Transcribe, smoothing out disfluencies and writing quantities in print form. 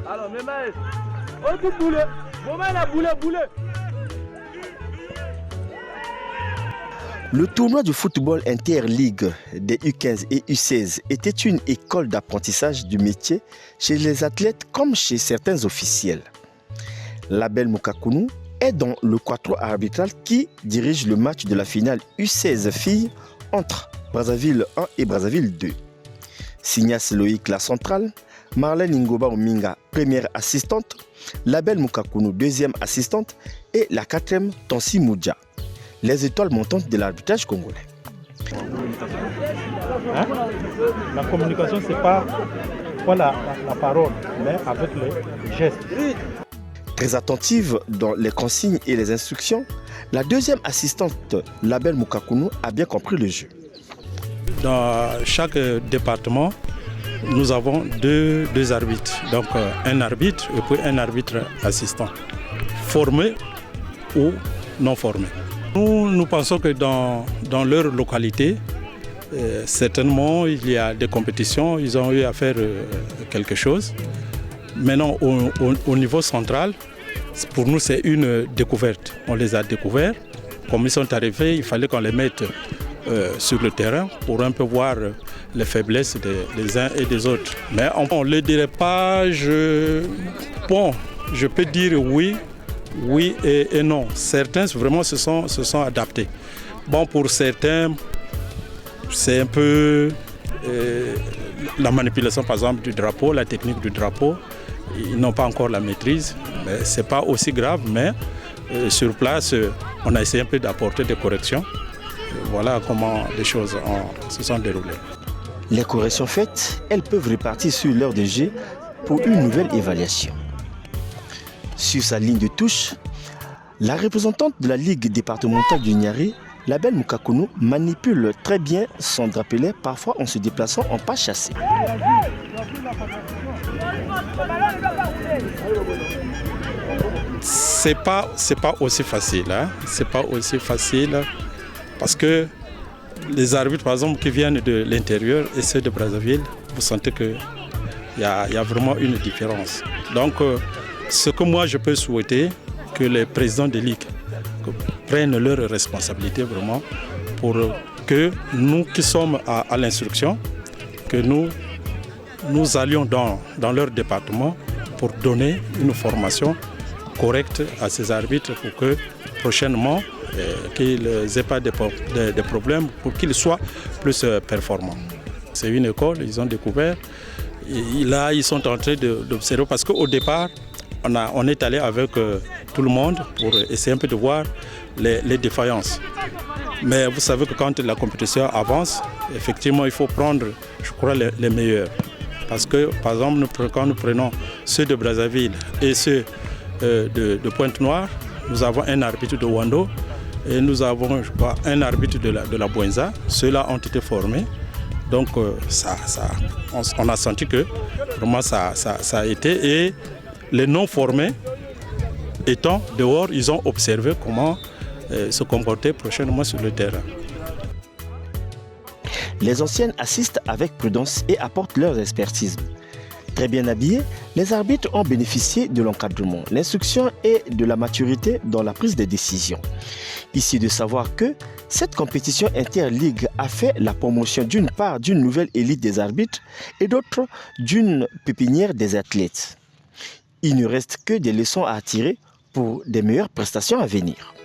Alors, mes maîtres, au boulet, boulet. Le tournoi du football interligue des U15 et U16 était une école d'apprentissage du métier chez les athlètes comme chez certains officiels. Label Mukakunu est dans le quattro arbitral qui dirige le match de la finale U16 filles entre Brazzaville 1 et Brazzaville 2. Signas Loïc, la centrale, Marlène Ngoba Ominga, première assistante, Label Mukakunu, deuxième assistante et la quatrième, Tansi Moudja, les étoiles montantes de l'arbitrage congolais. La communication, ce n'est pas la parole, mais avec les gestes. Très attentive dans les consignes et les instructions, la deuxième assistante, Label Mukakunu, a bien compris le jeu. Dans chaque département, nous avons deux arbitres. Donc un arbitre et puis un arbitre assistant, formé ou non formé. Nous pensons que dans leur localité, certainement il y a des compétitions, ils ont eu à faire quelque chose. Maintenant au niveau central, pour nous c'est une découverte. On les a découverts. Comme ils sont arrivés, il fallait qu'on les mette sur le terrain pour un peu voir les faiblesses des uns et des autres. Mais on ne le dirait pas, je peux dire oui et non. Certains vraiment se sont adaptés. Bon, pour certains, c'est un peu la manipulation par exemple du drapeau, la technique du drapeau. Ils n'ont pas encore la maîtrise. Ce n'est pas aussi grave, mais sur place, on a essayé un peu d'apporter des corrections. Voilà comment les choses se sont déroulées. Les corrections faites, elles peuvent repartir sur l'heure de jeu pour une nouvelle évaluation. Sur sa ligne de touche, la représentante de la Ligue départementale du Niari, Label Mukakunu, manipule très bien son drapelet, parfois en se déplaçant en pas chassé. C'est pas aussi facile, hein? C'est pas aussi facile parce que les arbitres, par exemple, qui viennent de l'intérieur et ceux de Brazzaville, vous sentez qu'il y a vraiment une différence. Donc, ce que moi je peux souhaiter, que les présidents des ligues prennent leurs responsabilités vraiment pour que nous qui sommes à l'instruction, que nous allions dans leur département pour donner une formation correcte à ces arbitres pour que prochainement, qu'ils n'aient pas de problèmes, pour qu'ils soient plus performants. C'est une école, ils ont découvert. Et là, ils sont en train d'observer parce qu'au départ, on est allé avec tout le monde pour essayer un peu de voir les défaillances. Mais vous savez que quand la compétition avance, effectivement, il faut prendre, je crois, les meilleurs. Parce que, par exemple, quand nous prenons ceux de Brazzaville et ceux de Pointe-Noire, nous avons un arbitre de Wando et nous avons, je crois, un arbitre de la Bouenza. Ceux-là ont été formés. Donc, on a senti que vraiment ça a été. Et les non formés, étant dehors, ils ont observé comment se comporter prochainement sur le terrain. Les anciennes assistent avec prudence et apportent leur expertise. Très bien habillés, les arbitres ont bénéficié de l'encadrement, l'instruction et de la maturité dans la prise de décision. Ici de savoir que cette compétition interligue a fait la promotion d'une part d'une nouvelle élite des arbitres et d'autre d'une pépinière des athlètes. Il ne reste que des leçons à tirer pour des meilleures prestations à venir.